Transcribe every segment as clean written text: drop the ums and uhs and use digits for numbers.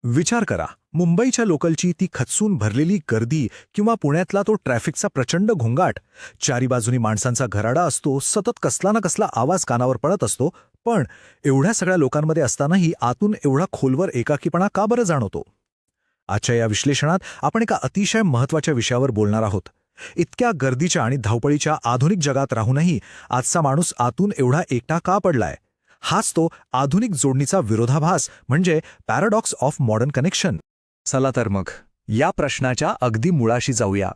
विचार करा, मुंबईच्या लोकलची ती खचून भरलेली गर्दी किंवा पुण्यातला तो ट्रॅफिकचा प्रचंड घोंगाट. चारी बाजूनी माणसांचा घराडा असतो, सतत कसला ना कसला आवाज कानावर पडत असतो. पण एवढ्या सगळ्या लोकांमध्ये असतानाही आतून एवढा खोलवर एकाकीपणा का बरं जाणवतो? आजच्या या विश्लेषणात आपण एका अतिशय महत्त्वाच्या विषयावर बोलणार आहोत. इतक्या गर्दीच्या आणि धावपळीच्या आधुनिक जगात राहूनही आजचा माणूस आतून एवढा एकटा का पडलाय? हाच तो आधुनिक जोडणीचा विरोधाभास, म्हणजे पॅराडॉक्स ऑफ मॉडर्न कनेक्शन. चला तर मग या प्रश्नाच्या अगदी मुळाशी जाऊया.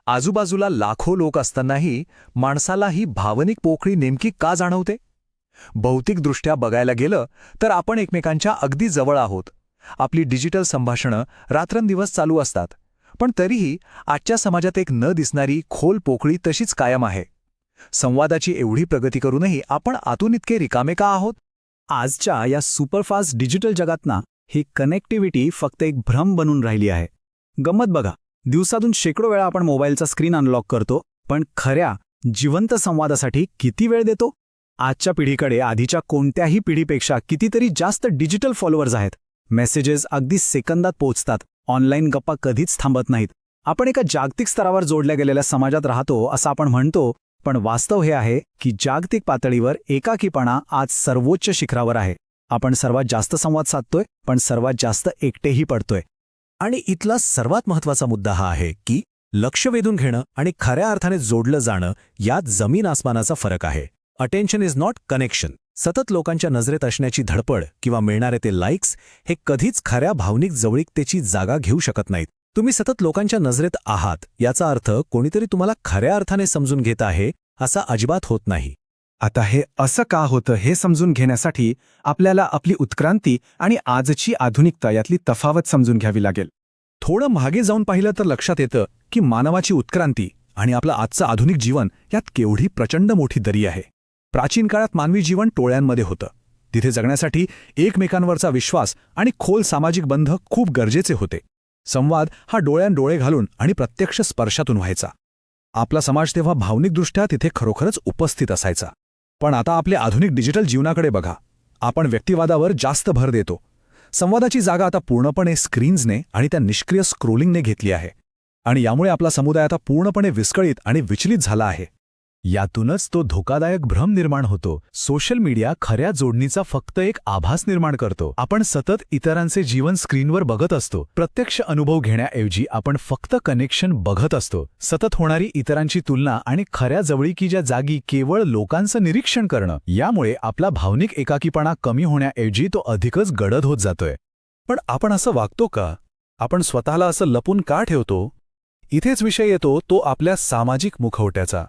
आजूबाजूला लाखो लोक असतानाही माणसाला ही भावनिक पोकळी नेमकी का जाणवते? भौतिकदृष्ट्या बघायला गेलं तर आपण एकमेकांच्या अगदी जवळ आहोत. आपली डिजिटल संभाषणं रात्रंदिवस चालू असतात. पण तरीही आजच्या समाजात एक न दिसणारी खोल पोकळी तशीच कायम आहे. संवादाची एवढी प्रगती करूनही आपण आतून इतके रिकामे का आहोत? आजच्या या सुपरफास्ट डिजिटल जगात ना, ही कनेक्टिव्हिटी फक्त एक भ्रम बनून राहिली आहे. गंमत बघा, दिवसातून शेकडो वेळा आपण मोबाईलचा स्क्रीन अनलॉक करतो, पण खऱ्या जिवंत संवादासाठी किती वेळ देतो? आजच्या पिढीकडे आधीच्या कोणत्याही पिढीपेक्षा कितीतरी जास्त डिजिटल फॉलोअर्स आहेत. मेसेजेस अगदी सेकंदात पोहोचतात. ऑनलाईन गप्पा कधीच थांबत नाहीत. आपण एका जागतिक स्तरावर जोडल्या गेलेल्या समाजात राहतो असं आपण म्हणतो, पण वास्तव हे आहे की जागतिक पातळीवर एकाकीपणा आज सर्वोच्च शिखरावर आहे. आपण सर्वात जास्त संवाद साधतोय, पण सर्वात जास्त एकटेही पडतोय. आणि इथला सर्वात महत्त्वाचा मुद्दा हा आहे की लक्ष वेधून घेणं आणि खऱ्या अर्थाने जोडलं जाणं यात जमीन आसमानाचा फरक आहे. Attention is not connection. सतत लोकांच्या नजरेत असण्याची धडपड किंवा मिळणारे ते लाईक्स हे कधीच खऱ्या भावनिक जवळीकतेची जागा घेऊ शकत नाहीत. तुम्ही सतत लोकांच्या नजरेत आहात याचा अर्थ कोणीतरी तुम्हाला खऱ्या अर्थाने समजून घेत आहे असा अजिबात होत नाही. आता हे असं का होतं हे समजून घेण्यासाठी आपल्याला आपली उत्क्रांती आणि आजची आधुनिकता यातली तफावत समजून घ्यावी लागेल. थोडं मागे जाऊन पाहिलं तर लक्षात येतं की मानवाची उत्क्रांती आणि आपलं आजचं आधुनिक जीवन यात केवढी प्रचंड मोठी दरी आहे. प्राचीन काळात मानवी जीवन टोळ्यांमध्ये होतं. तिथे जगण्यासाठी एकमेकांवरचा विश्वास आणि खोल सामाजिक बंध खूप गरजेचे होते. संवाद हा डोळ्यान-डोळे घालून आणि प्रत्यक्ष स्पर्शातून व्हायचा. आपला समाज तेव्हा भावनिकदृष्ट्या तिथे खरोखरच उपस्थित असायचा. पण आता आपल्या आधुनिक डिजिटल जीवनाकडे बघा. आपण व्यक्तिवादावर जास्त भर देतो. संवादाची जागा आता पूर्णपणे स्क्रीन्सने आणि त्या निष्क्रिय स्क्रोलिंगने घेतली आहे. आणि यामुळे आपला समुदाय आता पूर्णपणे विस्कळीत आणि विचलित झाला आहे. यातूनच तो धोकादायक भ्रम निर्माण होतो. सोशल मीडिया खऱ्या जोडणीचा फक्त एक आभास निर्माण करतो. आपण सतत इतरांचे जीवन स्क्रीनवर बघत असतो. प्रत्यक्ष अनुभव घेण्याऐवजी आपण फक्त कनेक्शन बघत असतो. सतत होणारी इतरांची तुलना आणि खऱ्या जवळीकीच्या जागी केवळ लोकांचं निरीक्षण करणं, यामुळे आपला भावनिक एकाकीपणा कमी होण्याऐवजी तो अधिकच गडद होत जातोय. पण आपण असं वागतो का? आपण स्वतःला असं लपून का ठेवतो? इथेच विषय येतो तो आपल्या सामाजिक मुखवट्याचा.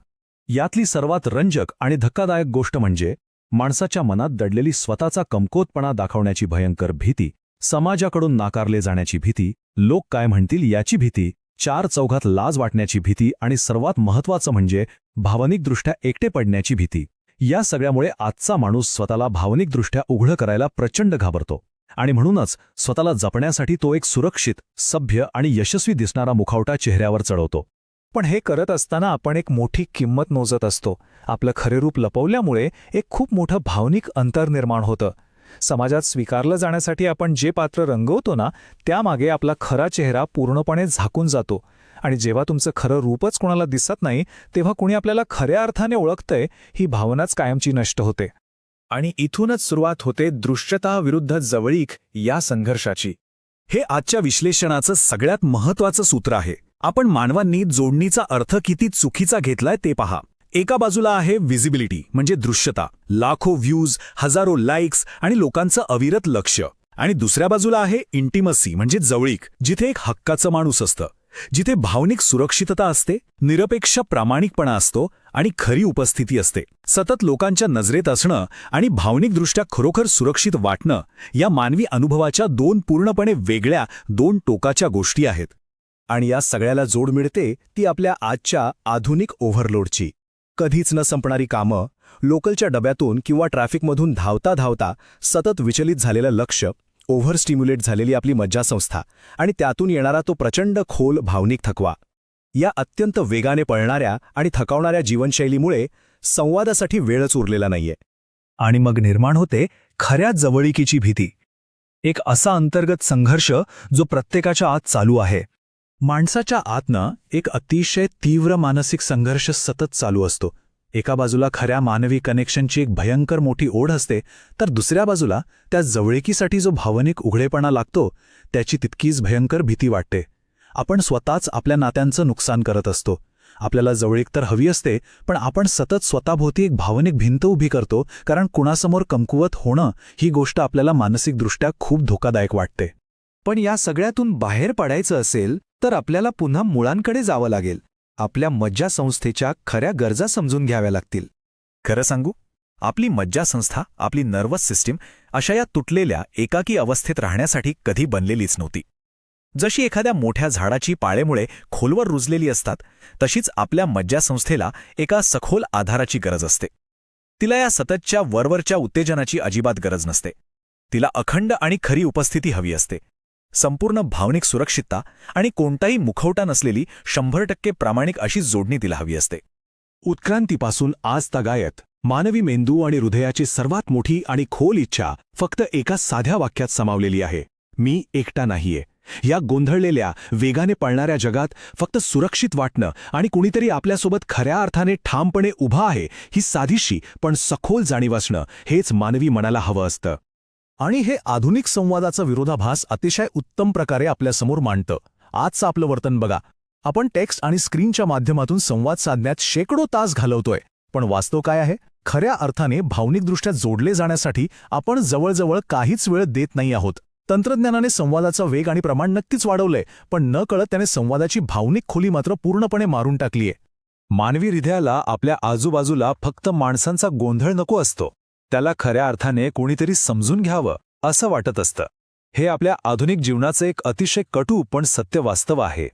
यातली सर्वात रंजक आणि धक्कादायक गोष्ट म्हणजे माणसाच्या मनात दडलेली स्वतःचा कमकुवतपणा दाखवण्याची भयंकर भीती, समाजाकडून नाकारले जाण्याची भीती, लोक काय म्हणतील याची भीती, चार चौघात लाज वाटण्याची भीती आणि सर्वात महत्त्वाचं म्हणजे भावनिकदृष्ट्या एकटे पडण्याची भीती. या सगळ्यामुळे आजचा माणूस स्वतःला भावनिकदृष्ट्या उघड करायला प्रचंड घाबरतो. आणि म्हणूनच स्वतःला जपण्यासाठी तो एक सुरक्षित, सभ्य आणि यशस्वी दिसणारा मुखवटा चेहऱ्यावर चढवतो. पण हे करत असताना आपण एक मोठी किंमत मोजत असतो. आपलं खरे रूप लपवल्यामुळे एक खूप मोठं भावनिक अंतर निर्माण होतं. समाजात स्वीकारलं जाण्यासाठी आपण जे पात्र रंगवतो ना, त्यामागे आपला खरा चेहरा पूर्णपणे झाकून जातो. आणि जेव्हा तुमचं खरं रूपच कोणाला दिसत नाही, तेव्हा कुणी आपल्याला खऱ्या अर्थाने ओळखतंय ही भावनाच कायमची नष्ट होते. आणि इथूनच सुरुवात होते दृश्यता विरुद्ध जवळीक या संघर्षाची. हे आजच्या विश्लेषणाचं सगळ्यात महत्त्वाचं सूत्र आहे. आपण मानवांनी जोडणीचा अर्थ किती चुकीचा घेतलाय ते पहा. एका बाजूला आहे व्हिजिबिलिटी म्हणजे दृश्यता, लाखो व्ह्यूज, हजारो लाईक्स आणि लोकांचं अविरत लक्ष. आणि दुसऱ्या बाजूला आहे इंटिमसी म्हणजे जवळीक, जिथे एक हक्काचं माणूस असतं, जिथे भावनिक सुरक्षितता असते, निरपेक्ष प्रामाणिकपणा असतो आणि खरी उपस्थिती असते. सतत लोकांच्या नजरेत असणं आणि भावनिकदृष्ट्या खरोखर सुरक्षित वाटणं या मानवी अनुभवाच्या दोन पूर्णपणे वेगळ्या, दोन टोकाच्या गोष्टी आहेत. आणि या सगळ्याला जोड मिळते ती आपल्या आजच्या आधुनिक ओव्हरलोडची. कधीच न संपणारी कामं, लोकलच्या डब्यातून किंवा ट्रॅफिकमधून धावता धावता सतत विचलित झालेलं लक्ष, ओव्हर स्टिम्युलेट झालेली आपली मज्जासंस्था आणि त्यातून येणारा तो प्रचंड खोल भावनिक थकवा. या अत्यंत वेगाने पळणाऱ्या आणि थकावणाऱ्या जीवनशैलीमुळे संवादासाठी वेळच उरलेला नाहीये. आणि मग निर्माण होते खऱ्या जवळीकीची भीती. एक असा अंतर्गत संघर्ष जो प्रत्येकाच्या आत चालू आहे. माणसाच्या आतनं एक अतिशय तीव्र मानसिक संघर्ष सतत चालू असतो. एका बाजूला खऱ्या मानवी कनेक्शनची एक भयंकर मोठी ओढ असते, तर दुसऱ्या बाजूला त्या जवळकीसाठी जो भावनिक उघडेपणा लागतो त्याची तितकीच भयंकर भीती वाटते. आपण स्वतःच आपल्या नात्यांचं नुकसान करत असतो. आपल्याला जवळीक तर हवी असते, पण आपण सतत स्वतःभोवती एक भावनिक भिंत उभी करतो, कारण कुणासमोर कमकुवत होणं ही गोष्ट आपल्याला मानसिकदृष्ट्या खूप धोकादायक वाटते. पण या सगळ्यातून बाहेर पडायचं असेल तर आपल्याला पुन्हा मुळांकडे जावं लागेल. आपल्या मज्जासंस्थेच्या खऱ्या गरजा समजून घ्याव्या लागतील. खरं सांगू, आपली मज्जासंस्था, आपली नर्वस सिस्टीम अशा या तुटलेल्या एकाकी अवस्थेत राहण्यासाठी कधी बनलेलीच नव्हती. जशी एखाद्या मोठ्या झाडाची पाळेमुळे खोलवर रुजलेली असतात, तशीच आपल्या मज्जासंस्थेला एका सखोल आधाराची गरज असते. तिला या सततच्या वरवरच्या उत्तेजनाची अजिबात गरज नसते. तिला अखंड आणि खरी उपस्थिती हवी असते. संपूर्ण भावनिक सुरक्षितता आणि कोणताही मुखवटा नसलेली 100% प्रामाणिक अशी जोडणी तिला हवी असते. उत्क्रांतीपासून आजतागायत मानवी मेंदू आणि हृदयाची सर्वात मोठी आणि खोल इच्छा फक्त एका साध्या वाक्यात सामावलेली आहे: मी एकटा नाहीये. या गोंधळलेल्या, वेगाने पळणाऱ्या जगात फक्त सुरक्षित वाटणं आणि कुणीतरी आपल्यासोबत खऱ्या अर्थाने ठामपणे उभा आहे ही साधीशी पण सखोल जाणीव असणं हेच मानवी मनाला हवं असतं. आणि हे आधुनिक संवादाचा विरोधाभास अतिशय उत्तम प्रकारे आपल्यासमोर मांडतं. आजचं आपलं वर्तन बघा. आपण टेक्स्ट आणि स्क्रीनच्या माध्यमातून संवाद साधण्यात शेकडो तास घालवतोय, पण वास्तव काय आहे? खऱ्या अर्थाने भावनिकदृष्ट्या जोडले जाण्यासाठी आपण जवळजवळ काहीच वेळ देत नाही आहोत. तंत्रज्ञानाने संवादाचा वेग आणि प्रमाण नक्कीच वाढवलंय, पण न कळत त्याने संवादाची भावनिक खोली मात्र पूर्णपणे मारून टाकलीये. मानवी हृदयाला आपल्या आजूबाजूला फक्त माणसांचा गोंधळ नको असतो. त्याला खऱ्या अर्थाने कोणीतरी समजून घ्यावं असं वाटत असतं. हे आपल्या आधुनिक जीवनाचं एक अतिशय कटू पण सत्य वास्तव आहे.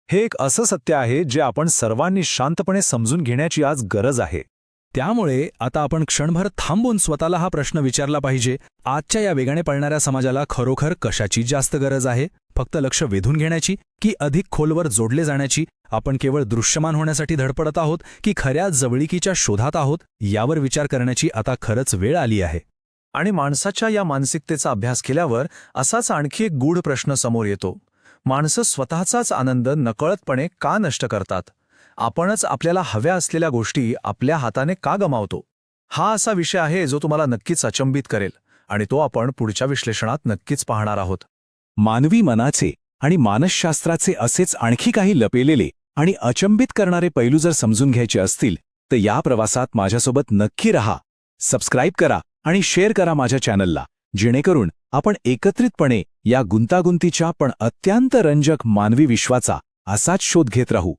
हे एक असं सत्य आहे जे आपण सर्वांनी शांतपणे समजून घेण्याची आज गरज आहे. त्यामुळे आता आपण क्षणभर थांबून स्वतःला हा प्रश्न विचारला पाहिजे: आजच्या या वेगाने पळणाऱ्या समाजाला खरोखर कशाची जास्त गरज आहे? फक्त लक्ष वेधून घेण्याची की अधिक खोलवर जोडले जाण्याची? आपण केवळ दृश्यमान होण्यासाठी धडपडत आहोत की खऱ्या जवळीकीच्या शोधात आहोत? यावर विचार करण्याची आता खरंच वेळ आली आहे. आणि माणसाच्या या मानसिकतेचा अभ्यास केल्यावर असाच आणखी एक गूढ प्रश्न समोर येतो: माणसं स्वतःचाच आनंद नकळतपणे का नष्ट करतात? आपणच आपल्याला हव्या असलेल्या गोष्टी आपल्या हाताने का गमावतो? हा असा विषय आहे जो तुम्हाला नक्कीच अचंबित करेल, आणि तो आपण पुढच्या विश्लेषणात नक्कीच पाहणार आहोत. मानवी मनाचे आणि मानसशास्त्राचे असेच आणखी काही लपेलेले आणि अचंबित करणारे पैलू जर समजून घ्यायचे असतील तर या प्रवासात माझ्यासोबत नक्की रहा. सबस्क्राईब करा आणि शेअर करा माझ्या चॅनलला, जेणेकरून आपण एकत्रितपणे या गुंतागुंतीच्या पण अत्यंत रंजक मानवी विश्वाचा असाच शोध घेत राहू.